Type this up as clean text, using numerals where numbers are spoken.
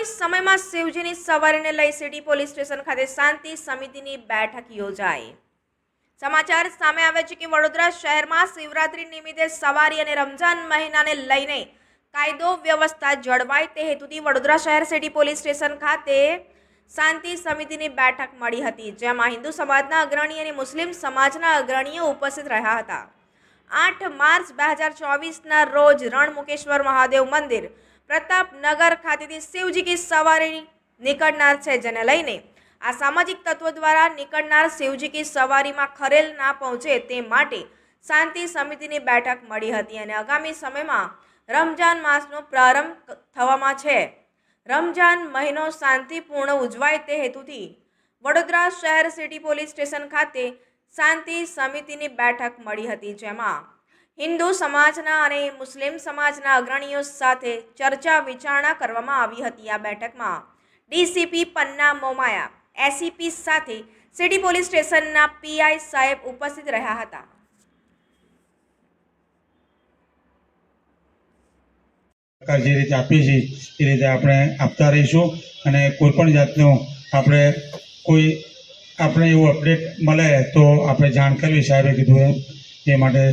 આગામી સમયમાં શિવજીની સવારીને લઈ સિટી પોલીસ સ્ટેશન ખાતે શાંતિ સમિતિની બેઠક યોજાઈ। સમાચાર સામે આવે છે કે વડોદરા શહેરમાં શિવરાત્રી નિમિત્તે સવારી અને રમજાન મહિનાને લઈને કાયદો વ્યવસ્થા જળવાય તે હેતુથી વડોદરા શહેર સિટી પોલીસ સ્ટેશન ખાતે શાંતિ સમિતિની બેઠક મળી હતી, જેમાં હિન્દુ સમાજના અગ્રણી અને મુસ્લિમ સમાજના અગ્રણીઓ ઉપસ્થિત રહ્યા હતા। 8 માર્ચ 2024ના રોજ રણમુકેશ્વર મહાદેવ મંદિર પ્રતાપનગર ખાતેથી શિવજી की સવારી નીકળનાર છે, જેને લઈને આ સામાજિક તત્વો દ્વારા નીકળનાર શિવજી की સવારીમાં ખરેલ ના પહોંચે તે માટે શાંતિ સમિતિની બેઠક મળી હતી અને આગામી સમયમાં રમજાન માસનો પ્રારંભ થવામાં છે। રમજાન મહિનો શાંતિપૂર્ણ ઉજવાય તે હેતુથી વડોદરા શહેર સિટી પોલીસ સ્ટેશન ખાતે શાંતિ સમિતિની બેઠક મળી હતી, જેમાં હિન્દુ સમાજના અને મુસ્લિમ સમાજના અગ્રણીઓ સાથે ચર્ચા વિચારણા કરવામાં આવી હતી। આ બેઠકમાં ડીસીપી પન્ના મોમાયા, એસીપી સાથે સિટી પોલીસ સ્ટેશનના પીઆઈ સાહેબ ઉપસ્થિત રહ્યા હતા। જે રીતે આપીએ છીએ એ રીતે આપણે આપતા રહીશું અને કોઈ પણ જાતનું આપણે એવું અપડેટ મળે તો આપણે જાણ કરવી, સાહેબે કીધું એ માટે